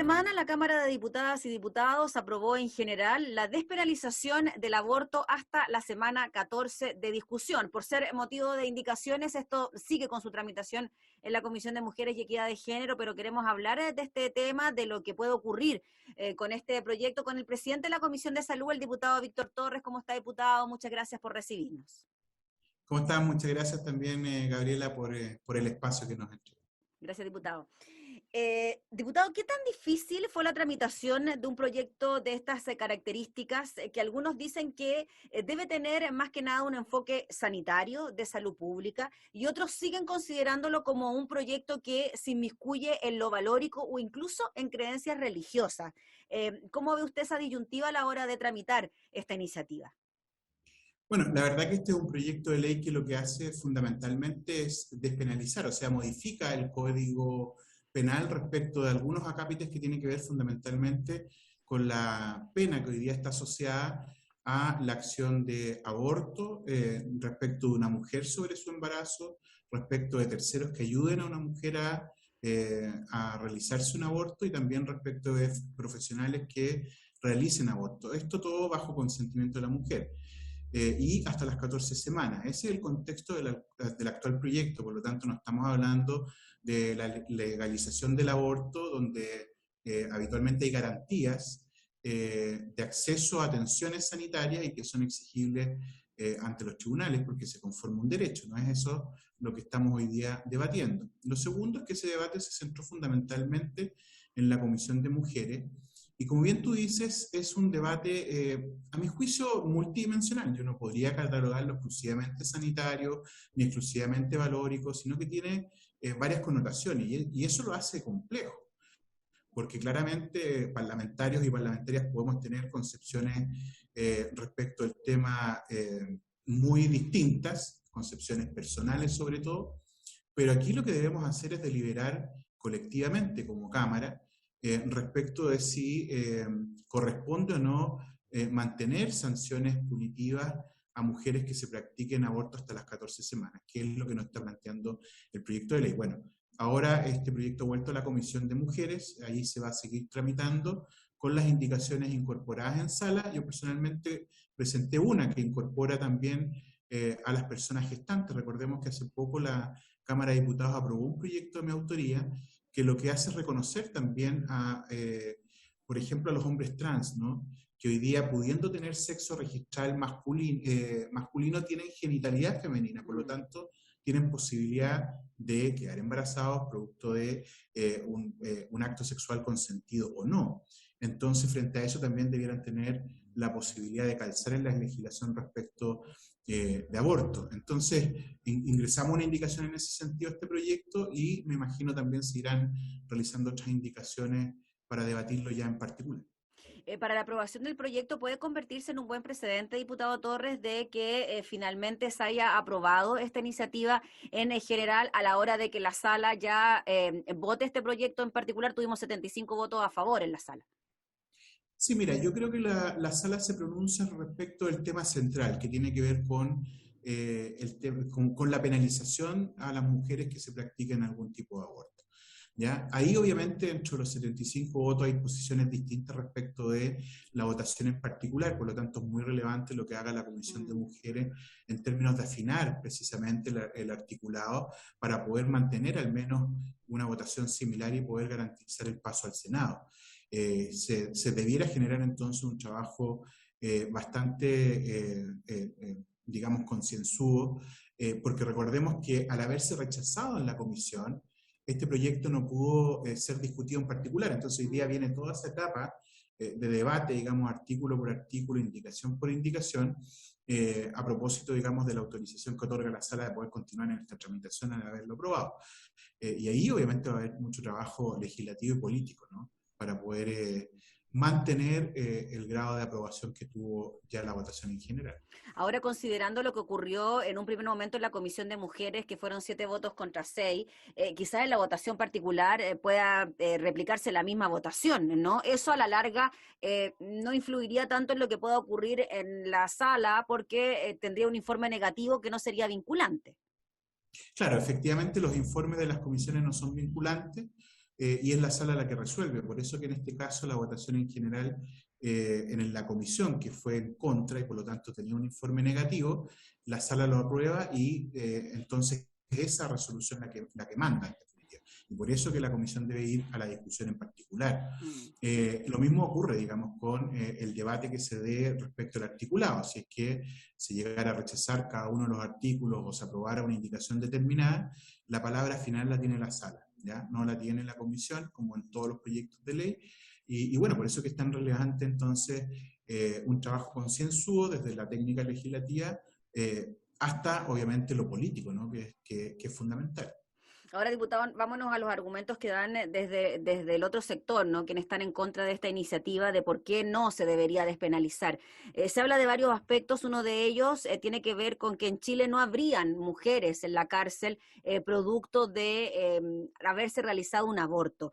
semana, la Cámara de Diputadas y Diputados aprobó en general la despenalización del aborto hasta la semana 14 de discusión. Por ser motivo de indicaciones, esto sigue con su tramitación en la Comisión de Mujeres y Equidad de Género, pero queremos hablar de este tema, de lo que puede ocurrir con este proyecto, con el presidente de la Comisión de Salud, el diputado Víctor Torres. ¿Cómo está, diputado? Muchas gracias por recibirnos. ¿Cómo están? Muchas gracias también, Gabriela, por el espacio que nos entregó. Gracias, diputado. Diputado, ¿qué tan difícil fue la tramitación de un proyecto de estas características que algunos dicen que debe tener más que nada un enfoque sanitario, de salud pública, y otros siguen considerándolo como un proyecto que se inmiscuye en lo valórico o incluso en creencias religiosas? ¿Cómo ve usted esa disyuntiva a la hora de tramitar esta iniciativa? Bueno, la verdad que este es un proyecto de ley que lo que hace fundamentalmente es despenalizar, o sea, modifica el Código Penal respecto de algunos acápites que tienen que ver fundamentalmente con la pena que hoy día está asociada a la acción de aborto respecto de una mujer sobre su embarazo, respecto de terceros que ayuden a una mujer a realizarse un aborto y también respecto de profesionales que realicen aborto. Esto todo bajo consentimiento de la mujer. Y hasta las 14 semanas. Ese es el contexto del actual proyecto, por lo tanto no estamos hablando de la legalización del aborto, donde habitualmente hay garantías de acceso a atenciones sanitarias y que son exigibles ante los tribunales porque se conforma un derecho, no es eso lo que estamos hoy día debatiendo. Lo segundo es que ese debate se centró fundamentalmente en la Comisión de Mujeres. Y como bien tú dices, es un debate, a mi juicio, multidimensional. Yo no podría catalogarlo exclusivamente sanitario, ni exclusivamente valórico, sino que tiene varias connotaciones, y eso lo hace complejo, porque claramente parlamentarios y parlamentarias podemos tener concepciones respecto al tema muy distintas, concepciones personales sobre todo, pero aquí lo que debemos hacer es deliberar colectivamente como Cámara respecto de si corresponde o no mantener sanciones punitivas a mujeres que se practiquen aborto hasta las 14 semanas, que es lo que nos está planteando el proyecto de ley. Bueno, ahora este proyecto ha vuelto a la Comisión de Mujeres, ahí se va a seguir tramitando con las indicaciones incorporadas en sala. Yo personalmente presenté una que incorpora también a las personas gestantes. Recordemos que hace poco la Cámara de Diputados aprobó un proyecto de mi autoría que lo que hace es reconocer también a, por ejemplo, a los hombres trans, ¿no? Que hoy día, pudiendo tener sexo registral masculino, tienen genitalidad femenina, por lo tanto, tienen posibilidad de quedar embarazados producto de un acto sexual consentido o no. Entonces, frente a eso también debieran tener la posibilidad de calzar en la legislación respecto de aborto. Entonces, ingresamos una indicación en ese sentido a este proyecto y me imagino también se irán realizando otras indicaciones para debatirlo ya en particular. Para la aprobación del proyecto puede convertirse en un buen precedente, diputado Torres, de que finalmente se haya aprobado esta iniciativa en general a la hora de que la sala ya vote este proyecto en particular. Tuvimos 75 votos a favor en la sala. Sí, mira, yo creo que la sala se pronuncia respecto del tema central, que tiene que ver con, con la penalización a las mujeres que se practiquen algún tipo de aborto. ¿Ya? Ahí obviamente entre los 75 votos hay posiciones distintas respecto de la votación en particular, por lo tanto es muy relevante lo que haga la Comisión de Mujeres en términos de afinar precisamente el articulado para poder mantener al menos una votación similar y poder garantizar el paso al Senado. Se debiera generar entonces un trabajo bastante, digamos, concienzudo, porque recordemos que al haberse rechazado en la comisión, este proyecto no pudo ser discutido en particular. Entonces hoy día viene toda esa etapa de debate, digamos, artículo por artículo, indicación por indicación, a propósito, digamos, de la autorización que otorga la sala de poder continuar en esta tramitación al haberlo aprobado. Y ahí obviamente va a haber mucho trabajo legislativo y político, ¿no? Para poder mantener el grado de aprobación que tuvo ya la votación en general. Ahora, considerando lo que ocurrió en un primer momento en la Comisión de Mujeres, que fueron 7 votos contra 6, quizás en la votación particular pueda replicarse la misma votación, ¿no? Eso a la larga no influiría tanto en lo que pueda ocurrir en la sala porque tendría un informe negativo que no sería vinculante. Claro, efectivamente los informes de las comisiones no son vinculantes, y es la sala la que resuelve. Por eso que en este caso la votación en general en la comisión, que fue en contra y por lo tanto tenía un informe negativo, la sala lo aprueba y entonces es esa resolución la que manda en definitiva. Y por eso que la comisión debe ir a la discusión en particular. Lo mismo ocurre, digamos, con el debate que se dé respecto al articulado. Si es que se llegara a rechazar cada uno de los artículos o se aprobara una indicación determinada, la palabra final la tiene la sala, ¿ya? No la tiene la comisión, como en todos los proyectos de ley. Y bueno, por eso que es tan relevante entonces un trabajo concienzudo desde la técnica legislativa hasta obviamente lo político, ¿no? que es fundamental. Ahora, diputado, vámonos a los argumentos que dan desde el otro sector, ¿no? Quienes están en contra de esta iniciativa de por qué no se debería despenalizar. Se habla de varios aspectos, uno de ellos tiene que ver con que en Chile no habrían mujeres en la cárcel producto de haberse realizado un aborto.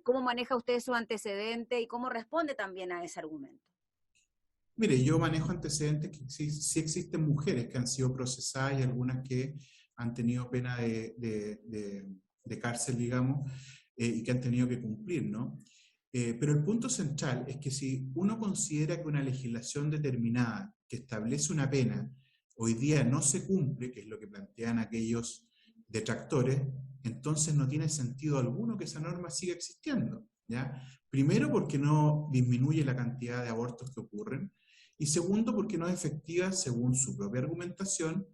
¿Cómo maneja usted esos antecedentes y cómo responde también a ese argumento? Mire, yo manejo antecedentes que sí existen mujeres que han sido procesadas y algunas que han tenido pena de cárcel, digamos, y que han tenido que cumplir, ¿no? Pero el punto central es que si uno considera que una legislación determinada que establece una pena hoy día no se cumple, que es lo que plantean aquellos detractores, entonces no tiene sentido alguno que esa norma siga existiendo, ¿ya? Primero porque no disminuye la cantidad de abortos que ocurren, y segundo porque no es efectiva según su propia argumentación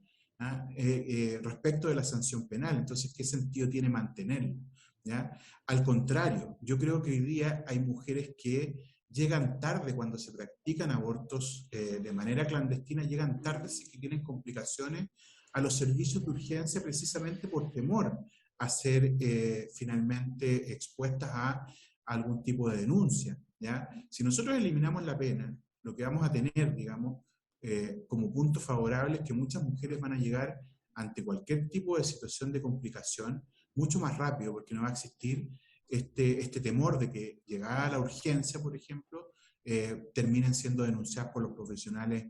respecto de la sanción penal. Entonces, ¿qué sentido tiene mantenerlo? ¿Ya? Al contrario, yo creo que hoy día hay mujeres que llegan tarde cuando se practican abortos de manera clandestina, llegan tarde si que tienen complicaciones a los servicios de urgencia precisamente por temor a ser finalmente expuestas a algún tipo de denuncia, ¿ya? Si nosotros eliminamos la pena, lo que vamos a tener, digamos, como punto favorable es que muchas mujeres van a llegar ante cualquier tipo de situación de complicación mucho más rápido, porque no va a existir este temor de que llegada a la urgencia, por ejemplo, terminen siendo denunciadas por los profesionales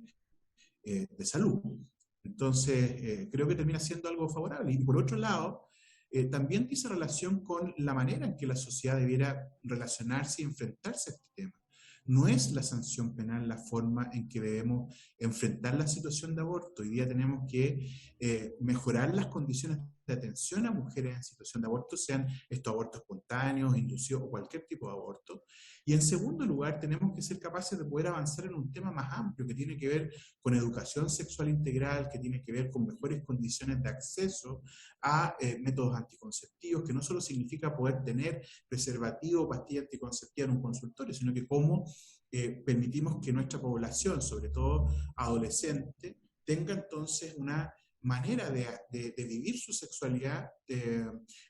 de salud. Entonces, creo que termina siendo algo favorable. Y por otro lado, también dice relación con la manera en que la sociedad debiera relacionarse y enfrentarse a este tema. No es la sanción penal la forma en que debemos enfrentar la situación de aborto. Hoy día tenemos que mejorar las condiciones de atención a mujeres en situación de aborto, sean estos abortos espontáneos, inducidos o cualquier tipo de aborto. Y en segundo lugar, tenemos que ser capaces de poder avanzar en un tema más amplio que tiene que ver con educación sexual integral, que tiene que ver con mejores condiciones de acceso a métodos anticonceptivos, que no solo significa poder tener preservativo o pastilla anticonceptiva en un consultorio, sino que cómo permitimos que nuestra población, sobre todo adolescente, tenga entonces una manera de vivir su sexualidad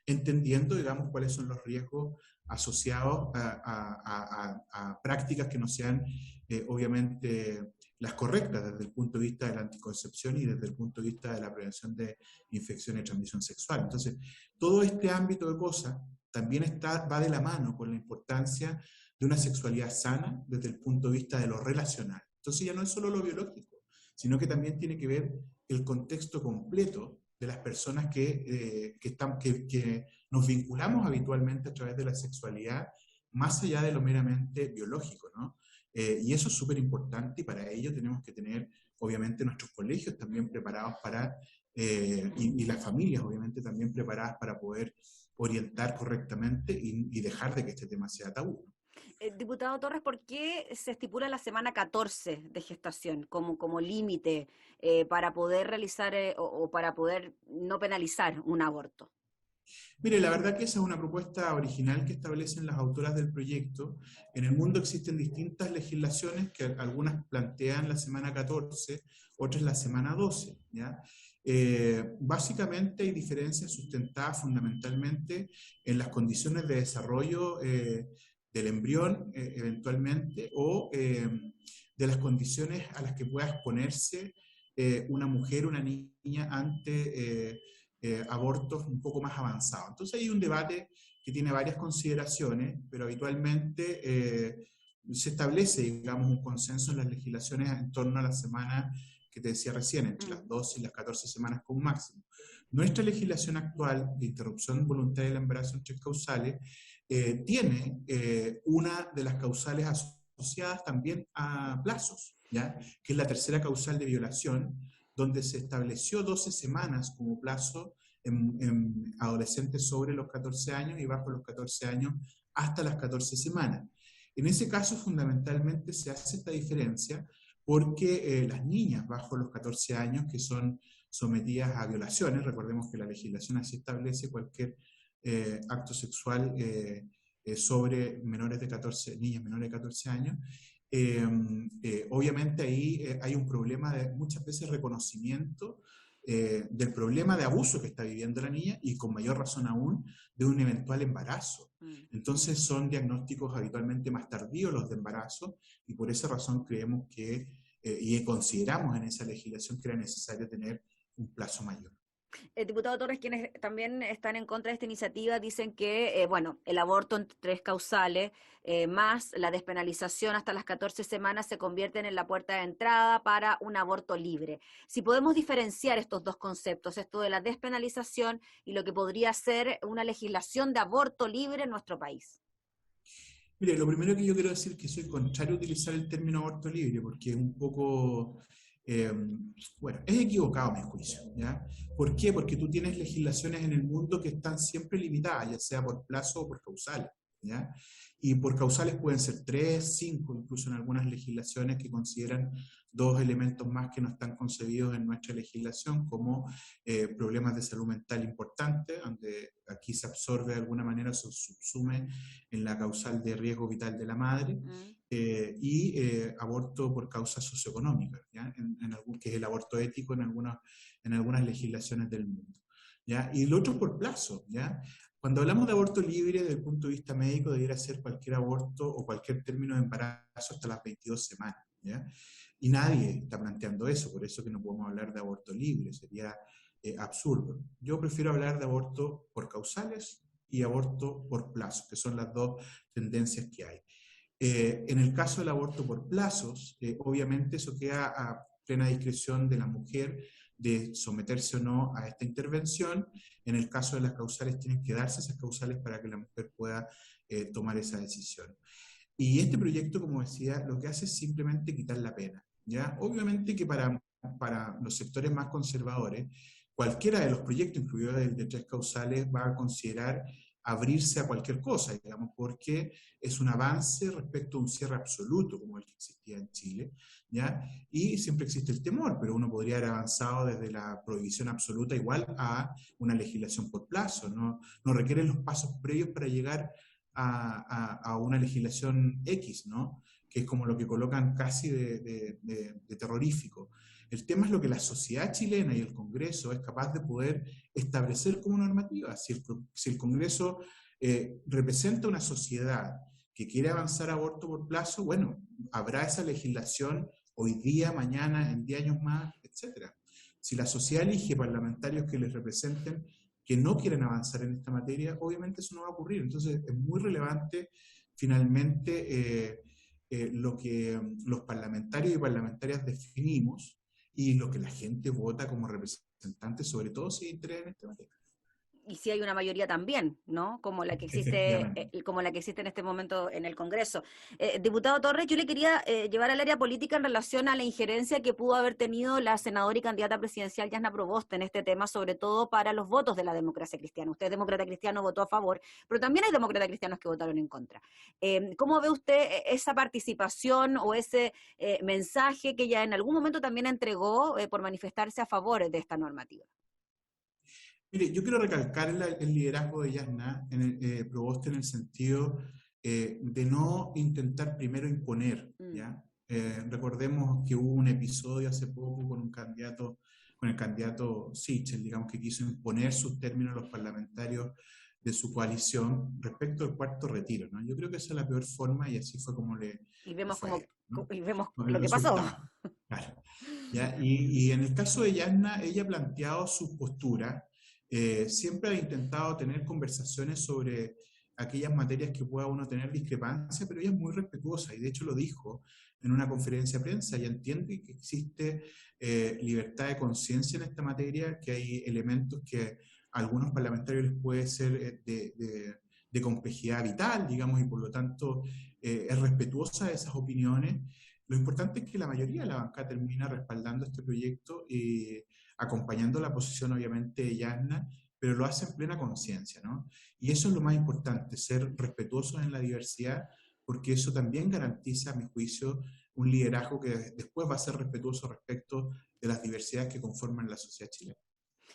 entendiendo, digamos, cuáles son los riesgos asociados a prácticas que no sean, obviamente, las correctas desde el punto de vista de la anticoncepción y desde el punto de vista de la prevención de infecciones de transmisión sexual. Entonces, todo este ámbito de cosas también va de la mano con la importancia de una sexualidad sana desde el punto de vista de lo relacional. Entonces ya no es solo lo biológico, sino que también tiene que ver el contexto completo de las personas que nos vinculamos habitualmente a través de la sexualidad, más allá de lo meramente biológico, ¿no? Y eso es súper importante y para ello tenemos que tener, obviamente, nuestros colegios también preparados para, y las familias, obviamente, también preparadas para poder orientar correctamente y dejar de que este tema sea tabú. Diputado Torres, ¿por qué se estipula la semana 14 de gestación como límite para poder realizar o para poder no penalizar un aborto? Mire, la verdad que esa es una propuesta original que establecen las autoras del proyecto. En el mundo existen distintas legislaciones que algunas plantean la semana 14, otras la semana 12, ¿ya? Básicamente hay diferencias sustentadas fundamentalmente en las condiciones de desarrollo del embrión eventualmente o de las condiciones a las que pueda exponerse una mujer, una niña ante abortos un poco más avanzados. Entonces hay un debate que tiene varias consideraciones, pero habitualmente se establece, digamos, un consenso en las legislaciones en torno a la semana que te decía recién, entre las 12 y las 14 semanas como máximo. Nuestra legislación actual de interrupción voluntaria del embarazo en tres causales tiene una de las causales asociadas también a plazos, ¿ya? Que es la tercera causal de violación, donde se estableció 12 semanas como plazo en adolescentes sobre los 14 años y bajo los 14 años hasta las 14 semanas. En ese caso, fundamentalmente, se hace esta diferencia porque las niñas bajo los 14 años que son sometidas a violaciones, recordemos que la legislación así establece cualquier acto sexual sobre menores de 14, niñas menores de 14 años, obviamente ahí hay un problema de muchas veces reconocimiento del problema de abuso que está viviendo la niña y con mayor razón aún de un eventual embarazo. Entonces son diagnósticos habitualmente más tardíos los de embarazo y por esa razón creemos que y consideramos en esa legislación que era necesario tener un plazo mayor. Diputado Torres, quienes también están en contra de esta iniciativa, dicen que, bueno, el aborto en 3 causales, más la despenalización hasta las 14 semanas se convierten en la puerta de entrada para un aborto libre. Si podemos diferenciar estos dos conceptos, esto de la despenalización y lo que podría ser una legislación de aborto libre en nuestro país. Mire, lo primero que yo quiero decir es que soy contrario a utilizar el término aborto libre, porque es un poco, eh, bueno, es equivocado a mi juicio, ¿ya? ¿Por qué? Porque tú tienes legislaciones en el mundo que están siempre limitadas, ya sea por plazo o por causales, ¿ya? Y por causales pueden ser 3, 5, incluso en algunas legislaciones que consideran 2 elementos más que no están concebidos en nuestra legislación, como problemas de salud mental importantes, donde aquí se absorbe de alguna manera, se subsume en la causal de riesgo vital de la madre, y aborto por causas socioeconómicas, ¿ya? Que es el aborto ético en algunas legislaciones del mundo, ¿ya? Y el otro por plazo, ¿ya? Cuando hablamos de aborto libre desde el punto de vista médico, debería ser cualquier aborto o cualquier término de embarazo hasta las 22 semanas, ¿ya? Y nadie está planteando eso, por eso que no podemos hablar de aborto libre, sería absurdo. Yo prefiero hablar de aborto por causales y aborto por plazo, que son las dos tendencias que hay. En el caso del aborto por plazos, obviamente eso queda a plena discreción de la mujer de someterse o no a esta intervención. En el caso de las causales, tienen que darse esas causales para que la mujer pueda tomar esa decisión. Y este proyecto, como decía, lo que hace es simplemente quitar la pena, ¿ya? Obviamente que para los sectores más conservadores, cualquiera de los proyectos, incluido el de 3 causales, va a considerar abrirse a cualquier cosa, digamos, porque es un avance respecto a un cierre absoluto como el que existía en Chile, ¿ya? Y siempre existe el temor, pero uno podría haber avanzado desde la prohibición absoluta igual a una legislación por plazo, no requieren los pasos previos para llegar a una legislación X, ¿no? Que es como lo que colocan casi de terrorífico. El tema es lo que la sociedad chilena y el Congreso es capaz de poder establecer como normativa. Si el Congreso representa una sociedad que quiere avanzar a aborto por plazo, bueno, habrá esa legislación hoy día, mañana, en 10 años más, etc. Si la sociedad elige parlamentarios que les representen que no quieren avanzar en esta materia, obviamente eso no va a ocurrir. Entonces es muy relevante finalmente lo que los parlamentarios y parlamentarias definimos y lo que la gente vota como representantes, sobre todo si hay interés en esta materia. Y si hay una mayoría también, ¿no? Como la que existe, como la que existe en este momento en el Congreso. Diputado Torres, yo le quería llevar al área política en relación a la injerencia que pudo haber tenido la senadora y candidata presidencial Jasna Proboste en este tema, sobre todo para los votos de la democracia cristiana. Usted, demócrata cristiano, votó a favor, pero también hay demócratas cristianos que votaron en contra. ¿Cómo ve usted esa participación o ese mensaje que ella en algún momento también entregó por manifestarse a favor de esta normativa? Mire, yo quiero recalcar el liderazgo de Jasna Proboste en el sentido de no intentar primero imponer, ¿ya? Recordemos que hubo un episodio hace poco con el candidato Sichel, digamos, que quiso imponer sus términos a los parlamentarios de su coalición respecto al cuarto retiro, ¿no? Yo creo que esa es la peor forma y así fue como y vemos fue, ¿no? Y vemos Con lo el que pasó. Claro. ¿Ya? Y en el caso de Jasna, ella ha planteado su postura. Siempre ha intentado tener conversaciones sobre aquellas materias que pueda uno tener discrepancia, pero ella es muy respetuosa y de hecho lo dijo en una conferencia de prensa. Ella entiende que existe libertad de conciencia en esta materia, que hay elementos que a algunos parlamentarios les puede ser de complejidad vital, digamos, y por lo tanto es respetuosa de esas opiniones. Lo importante es que la mayoría de la banca termina respaldando este proyecto y acompañando la posición, obviamente, de Yasna, pero lo hace en plena conciencia, ¿no? Y eso es lo más importante, ser respetuosos en la diversidad, porque eso también garantiza, a mi juicio, un liderazgo que después va a ser respetuoso respecto de las diversidades que conforman la sociedad chilena.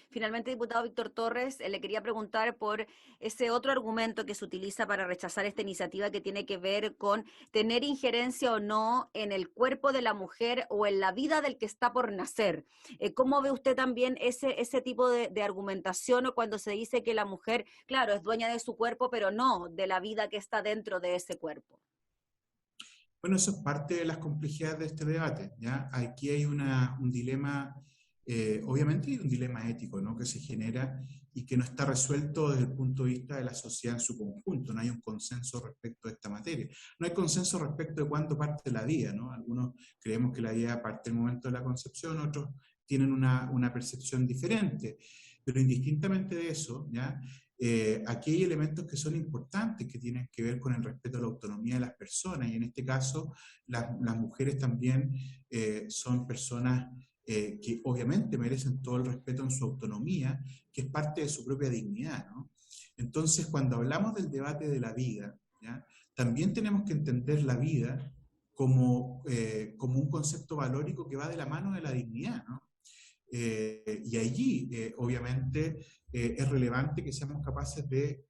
Finalmente, diputado Víctor Torres, le quería preguntar por ese otro argumento que se utiliza para rechazar esta iniciativa que tiene que ver con tener injerencia o no en el cuerpo de la mujer o en la vida del que está por nacer. ¿Cómo ve usted también ese tipo de argumentación o cuando se dice que la mujer, claro, es dueña de su cuerpo, pero no de la vida que está dentro de ese cuerpo? Bueno, eso es parte de las complejidades de este debate, ¿ya? Aquí hay un dilema, obviamente hay un dilema ético, ¿no? Que se genera y que no está resuelto desde el punto de vista de la sociedad en su conjunto, no hay un consenso respecto de esta materia. No hay consenso respecto de cuándo parte la vida, ¿no? Algunos creemos que la vida parte en el momento de la concepción, otros tienen una percepción diferente, pero indistintamente de eso, ¿ya? Aquí hay elementos que son importantes, que tienen que ver con el respeto a la autonomía de las personas, y en este caso las mujeres también son personas que obviamente merecen todo el respeto en su autonomía, que es parte de su propia dignidad, ¿no? Entonces, cuando hablamos del debate de la vida, ¿ya? También tenemos que entender la vida como un concepto valórico que va de la mano de la dignidad, ¿no? Y allí, obviamente, es relevante que seamos capaces de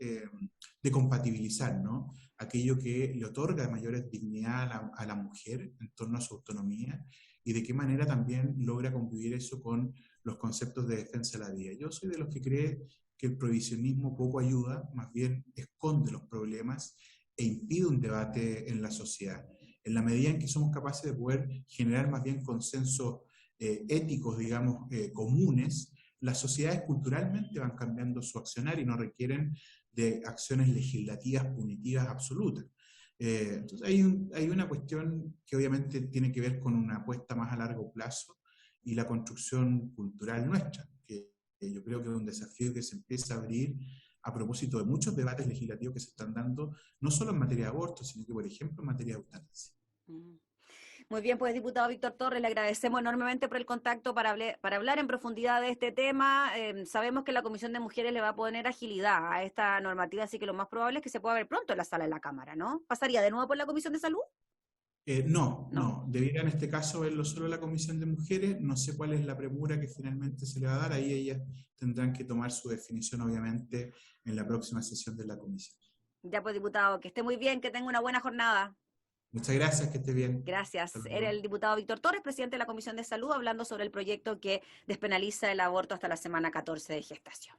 compatibilizar, ¿no? Aquello que le otorga mayor dignidad a la mujer en torno a su autonomía y de qué manera también logra convivir eso con los conceptos de defensa de la vida. Yo soy de los que cree que el prohibicionismo poco ayuda, más bien esconde los problemas e impide un debate en la sociedad. En la medida en que somos capaces de poder generar más bien consensos éticos, digamos, comunes, las sociedades culturalmente van cambiando su accionar y no requieren de acciones legislativas punitivas absolutas. Entonces hay una cuestión que obviamente tiene que ver con una apuesta más a largo plazo y la construcción cultural nuestra, que yo creo que es un desafío que se empieza a abrir a propósito de muchos debates legislativos que se están dando, no solo en materia de aborto, sino que, por ejemplo, en materia de eutanasia. Muy bien, pues diputado Víctor Torres, le agradecemos enormemente por el contacto para hablar en profundidad de este tema. Sabemos que la Comisión de Mujeres le va a poner agilidad a esta normativa, así que lo más probable es que se pueda ver pronto en la sala de la Cámara, ¿no? ¿Pasaría de nuevo por la Comisión de Salud? No, debiera en este caso verlo solo la Comisión de Mujeres, no sé cuál es la premura que finalmente se le va a dar, ahí ellas tendrán que tomar su definición obviamente en la próxima sesión de la comisión. Ya pues diputado, que esté muy bien, que tenga una buena jornada. Muchas gracias, que esté bien. Gracias. Era el diputado Víctor Torres, presidente de la Comisión de Salud, hablando sobre el proyecto que despenaliza el aborto hasta la semana 14 de gestación.